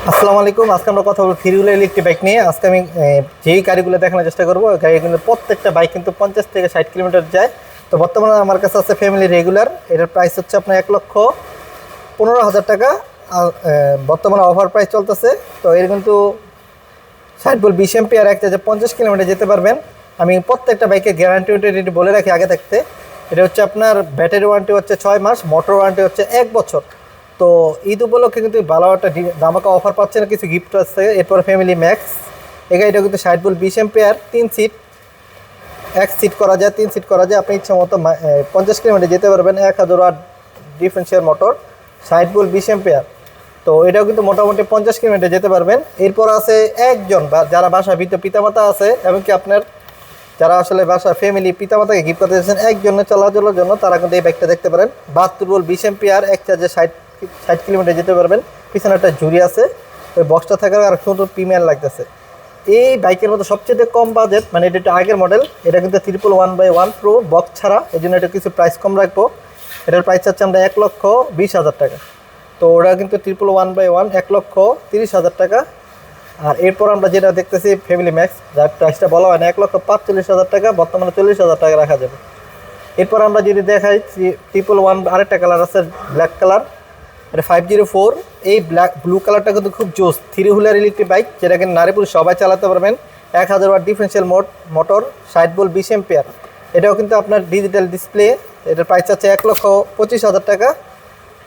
আসসালামু আলাইকুম। আজকে আমরা কথা বলবো থ্রি হুইলার ইলেকট্রিক বাইক নিয়ে। আজকে আমি যেই গাড়িগুলো দেখানোর চেষ্টা করবো, ওই গাড়িগুলো প্রত্যেকটা বাইক কিন্তু 50 থেকে 60 কিলোমিটার যায়। তো বর্তমানে আমার কাছে আছে ফ্যামিলি রেগুলার। এটার প্রাইস হচ্ছে আপনার 1,15,000 টাকা। আর বর্তমানে অফার প্রাইস চলতেছে। তো এর কিন্তু 60 ভোল্ট 20 এম্পিয়ার একটা যে 50 কিলোমিটার যেতে পারবেন। আমি প্রত্যেকটা বাইকের গ্যারান্টি ওয়ারেন্টি বলে রাখি আগে থাকতে। এটা হচ্ছে আপনার ব্যাটারি ওয়ারেন্টি হচ্ছে 6 মাস, মোটর ওয়ারেন্টি হচ্ছে 1 বছর। তো ঈদ উপলক্ষে কিন্তু ভালো একটা ধামাকা অফার পাচ্ছেন, কিছু গিফট আছে। এরপর ফ্যামিলি ম্যাক্স, এই গাড়িটা কিন্তু 60 ভোল্ট 20 এম্পিয়ার, 3 সিট, 1 সিট করা যায়, 3 সিট করা যায়। আপনি ইচ্ছা মতো 50 কিলোমিটার যেতে পারবেন। 1000 watt differential motor, 60 volt 20 ampere. তো এটাও কিন্তু মোটামুটি 50 কিলোমিটার যেতে পারবেন। এরপর আছে একজন বা যারা বাসায় ভিতরে পিতামাতা আছে, এমনকি আপনার যারা আসলে বাসা ফ্যামিলি পিতামাতাকে গিফট করতে চাচ্ছেন একজনের চলাচলের জন্য, তারা কিন্তু এই বাইকটা দেখতে পারেন। 72 ভোল্ট 20 এম্পিয়ার, এক চার্জে 60 কিলোমিটার যেতে পারবেন। পিছনে একটা ঝুড়ি আছে, ওই বক্সটা থাকার আর সুন্দর প্রিমিয়ার লাগতেছে। এই বাইকের মধ্যে সবচেয়ে কম বাজেট, মানে এটা একটু আগের মডেল, এটা কিন্তু 111/1 প্রো বক্স ছাড়া, এই জন্য এটা কিছু প্রাইস কম রাখবো। এটার প্রাইস চাচ্ছে আমরা 1,20,000 টাকা। তো ওরা কিন্তু 111/1 1,30,000 টাকা। আর এরপর আমরা যেটা দেখতেছি ফ্যামিলি ম্যাক্স, যার প্রাইসটা বলা হয় না, 1,45,000 টাকা, বর্তমানে 40,000 টাকা রাখা যাবে। এরপর আমরা যদি দেখাই 111, আরেকটা কালার আছে ব্ল্যাক কালার, এটা 504। এই ব্লু কালারটা কিন্তু খুব জোস, থ্রি হুইলার ইলেকট্রিক বাইক, যেটা কিন্তু নারী পুরুষ সবাই চালাতে পারবেন। 1000 watt differential motor, 60 volt 20 ampere. এটাও কিন্তু আপনার ডিজিটাল ডিসপ্লে। এটার প্রাইস আছে 1,25,000 টাকা।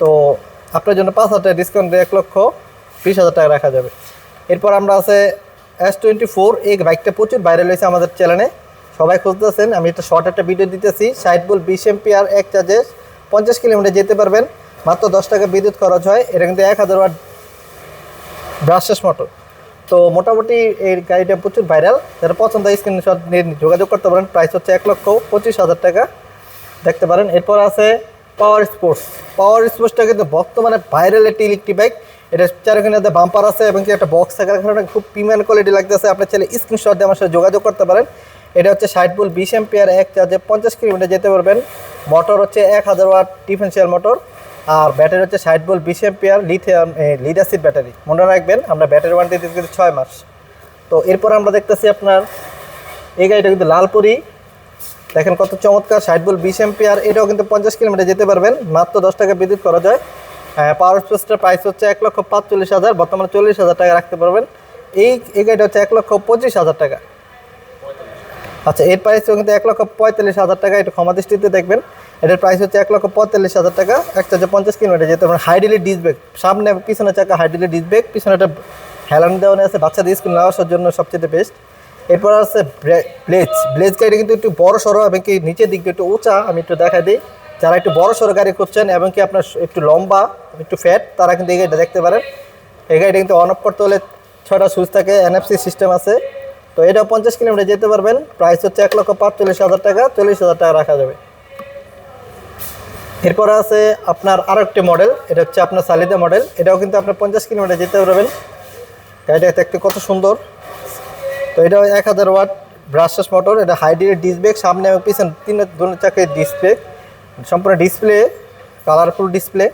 তো আপনার জন্য 5,000 টাকা ডিসকাউন্ট দিয়ে 1,20,000 টাকা রাখা যাবে। এরপর আমরা আছে S24। এই বাইকটা প্রচুর ভাইরাল হয়েছে আমাদের চ্যানেলে, সবাই খুঁজতেছেন। আমি একটা শর্ট একটা ভিডিও দিতেছি। 60 ভোল্ট 20 এম্পিয়ার, এক চার্জে 50 কিলোমিটার যেতে পারবেন। মাত্র 10 টাকা বিদ্যুৎ খরচ হয়। এটা কিন্তু 1000 ওয়াট ব্রাশলেস মোটর। তো মোটামুটি এই গাড়িটা প্রচুর ভাইরাল। যারা পছন্দ স্ক্রিনশট নিয়ে যোগাযোগ করতে পারেন। প্রাইস হচ্ছে 1,25,000 টাকা, দেখতে পারেন। এরপর আছে পাওয়ার স্পোর্টস। পাওয়ার স্পোর্টসটা কিন্তু বর্তমানে ভাইরাল একটি ইলেকট্রিক বাইক। এটা চারখানে বাম্পার আছে এবং কি একটা বক্স থাকার কারণে খুব প্রিমিয়াম কোয়ালিটি লাগতেছে। আপনার ছেলে স্ক্রিনশট দিয়ে আমার সাথে যোগাযোগ করতে পারেন। এটা হচ্ছে 60 ভোল্ট 20 এম্পিয়ার, এক চার্জে 50 কিলোমিটার যেতে পারবেন। মোটর হচ্ছে 1000 ওয়াট ডিফারেন্সিয়াল মোটর। আর ব্যাটারি হচ্ছে 60 volt 20 ampere, lead acid battery. মনে রাখবেন আমরা ব্যাটারি ওয়ারেন্টি দিতে কিন্তু 6 মাস। তো এরপর আমরা দেখতেছি আপনার এই গাড়িটা কিন্তু লালপুরি, দেখেন কত চমৎকার, 60 ভোল্ট 20 এম্পিয়ার। এটাও কিন্তু 50 কিলোমিটার যেতে পারবেন, মাত্র 10 টাকা বিদ্যুৎ খরচ হয়। পাওয়ার স্পেসটার প্রাইস হচ্ছে 1,45,000, বর্তমানে 40,000 টাকা রাখতে পারবেন। এই গাড়িটা হচ্ছে 1,25,000 টাকা। আচ্ছা, এর প্রাইসও কিন্তু 1,45,000 টাকা। একটু ক্ষমা দৃষ্টিতে দেখবেন। এটার প্রাইস হচ্ছে 1,45,000 টাকা, এক চার্জে 50 কিলোমিটার যেতে পারবেন। হাইড্রোলিক ডিস্ক ব্রেক, সামনে পিছনে চাকা হাইড্রোলিক ডিস্ক ব্রেক, পিছনে একটা হেলান দেওয়া আছে বাচ্চাদের স্কুল নেওয়া আসার জন্য সবচেয়ে বেস্ট। এরপর আছে ব্লেজ গাড়ি, কিন্তু একটু বড় সড়ো এবং কি নিচের দিকটা একটু উঁচা। আমি একটু দেখা দিই, যারা একটু বড় সড়ো গাড়ি করছেন এবং কি আপনার একটু লম্বা একটু ফ্যাট, তারা কিন্তু এই গাড়িটা দেখতে পারেন। এই গাড়িটা কিন্তু অন অফ করতে হলে 6টা সুইচ থাকে, NFC সিস্টেম আছে। তো এটাও 50 কিলোমিটার যেতে পারবেন। প্রাইস হচ্ছে 1,45,000 টাকা, 40,000 টাকা রাখা যাবে। এরপর আছে আপনার আরও একটি মডেল, এটা হচ্ছে আপনার সালিদা মডেল। এটাও কিন্তু আপনার 50 কিলোমিটার যেতে পারবেন। গাড়িটা দেখতে কত সুন্দর। তো এটাও 1000 ওয়াট ব্রাশলেস মোটর। এটা হাইড্রোলিক ডিস্ক ব্রেক, সামনে এবং পিছনে দুটো চাকায় ডিসপ্লে, সম্পূর্ণ ডিসপ্লে, কালারফুল ডিসপ্লে।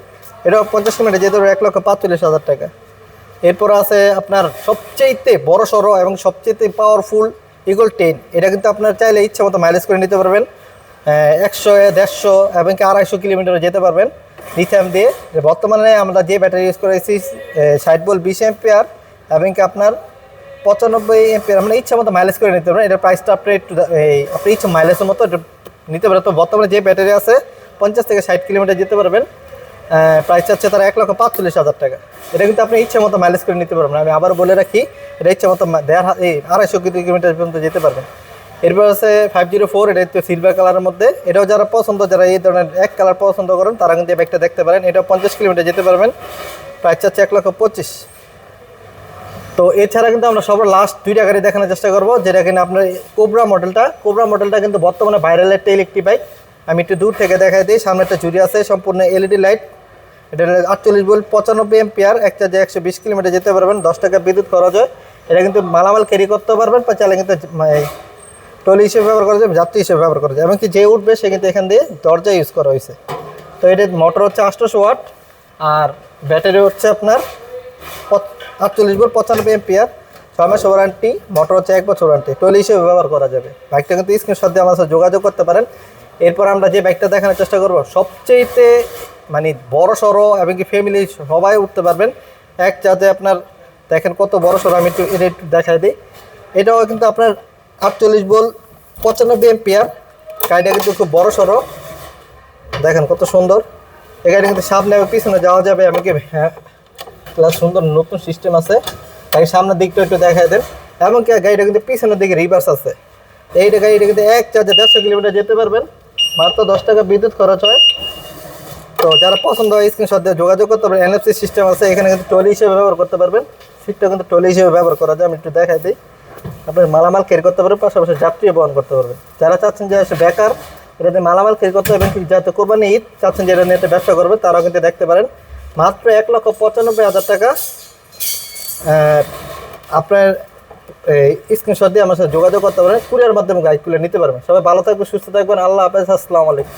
এটাও 50 কিলোমিটার যেতে পারবে, 1,45,000 টাকা। এরপর আছে আপনার সবচেয়ে বড় সড়ো এবং সবচেয়ে পাওয়ারফুল ইগল 10। এটা কিন্তু আপনার চাইলে ইচ্ছা মতো মাইলেজ করে নিতে পারবেন। 100, 150 এবং কি 250 কিলোমিটার যেতে পারবেন লিথিয়াম দিয়ে। বর্তমানে আমরা যে ব্যাটারি ইউজ করেছি 60 ভোল্ট 20 এম্পিয়ার এবং কি আপনার 95 এম্পিয়ার, আমরা ইচ্ছা মতো মাইলেজ করে নিতে পারবেন। এটার প্রাইসটা আপনি একটু আপনি ইচ্ছা মাইলেজের মতো নিতে পারেন। তো বর্তমানে যে ব্যাটারি আছে 50 থেকে 60 কিলোমিটার যেতে পারবেন। প্রাইস হচ্ছে তারা 1,45,000 টাকা। এটা কিন্তু আপনি ইচ্ছা মতো মাইলেজ করে নিতে পারবেন। আমি আবার বলে রাখি, এটা ইচ্ছা মতো 250 কিলোমিটার পর্যন্ত যেতে পারবেন। এরপর আছে 504। এটা হচ্ছে সিলভার কালারের মধ্যে। এটাও যারা পছন্দ, যারা এই ধরনের এক কালার পছন্দ করেন, তারা কিন্তু এই ব্যাগটা দেখতে পারেন। এটাও 50 কিলোমিটার যেতে পারবেন। প্রাইস হচ্ছে 1,25,000। তো এছাড়া কিন্তু আমরা সবার লাস্ট 2টা গাড়ি দেখানোর চেষ্টা করবো, যেটা কিনা আপনার কোবরা মডেলটা কিন্তু বর্তমানে ভাইরাল একটা ইলেকট্রিক বাইক। আমি একটু দূর থেকে দেখাই দিই। সামনে একটা ঝুড়ি আছে, সম্পূর্ণ LED লাইট। এটা 48 ভোল্ট 95 এম্পিয়ার, এক চার্জে 120 কিলোমিটার যেতে পারবেন। 10 টাকা বিদ্যুৎ খরচ হয়। এটা কিন্তু মালামাল ক্যারি করতে পারবেন, বা চাইলে কিন্তু টলি হিসেবে ব্যবহার করা যায়, যাত্রী হিসেবে ব্যবহার করা যায়। এমনকি যে উঠবে সে কিন্তু এখান দিয়ে দরজা ইউজ করা হয়েছে। তো এটার মোটর হচ্ছে 800 ওয়াট, আর ব্যাটারি হচ্ছে আপনার 48 ভোল্ট 95 এম্পিয়ার, 6 মাস ওয়ারেন্টি, মোটর হচ্ছে 1 বছর ওয়ারেন্টি, টলি হিসেবে ব্যবহার করা যাবে। বাইকটা কিন্তু স্ক্রিনশট দিয়ে আমার সাথে যোগাযোগ করতে পারেন। এরপর আমরা যে বাইকটা দেখানোর চেষ্টা করব সবচেয়েতে মানে বড় সড়ো এবং কি ফ্যামিলি সবাই উঠতে পারবেন এক চার্জে। আপনার দেখেন কত বড় সড়ো, আমি এটা একটু দেখাই দিই। এটাও কিন্তু আপনার 48 ভোল্ট 95 এম্পিয়ার, গাড়িটা কিন্তু খুব বড় সড়ো, দেখেন কত সুন্দর। এই গাড়ি কিন্তু সামনে এবং পিছনে যাওয়া যাবে, আমি কি হ্যাঁ প্লাস সুন্দর নতুন সিস্টেম আছে। গাড়ির সামনের দিকটা একটু দেখাই দেন। এমনকি গাড়িটা কিন্তু পিছনের দিকে রিভার্স আছে। এইটা গাড়িটা কিন্তু এক চার্জে 150 কিলোমিটার যেতে পারবেন, মাত্র 10 টাকা বিদ্যুৎ খরচ হয়। তো যারা পছন্দ হয় স্ক্রিনশট দিয়ে যোগাযোগ করতে পারবেন। NFC সিস্টেম আছে, এখানে কিন্তু ট্রলি হিসেবে ব্যবহার করতে পারবেন। সিটটা কিন্তু ট্রলি হিসেবে ব্যবহার করা যায়, আমি একটু দেখাই দিই। আপনার মালামাল ক্যারি করতে পারবেন, পাশাপাশি যাত্রী বহন করতে পারবেন। যারা চাচ্ছেন যে এসে বেকার এটাতে মালামাল ক্যারি করতে পারবেন, যাতে কোরবানি ঈদ চাচ্ছেন যে এটা নিয়ে একটা ব্যবসা করবে, তারাও কিন্তু দেখতে পারেন। মাত্র 1,95,000 টাকা আপনার স্ক্রিনশট দিয়ে আমার সাথে যোগাযোগ করতে পারেন। কুরিয়ার মাধ্যমে গাড়িগুলো নিতে পারবেন। সবাই ভালো থাকবেন, সুস্থ থাকবেন। আল্লাহ হাফেজ, আসসালামু আলাইকুম।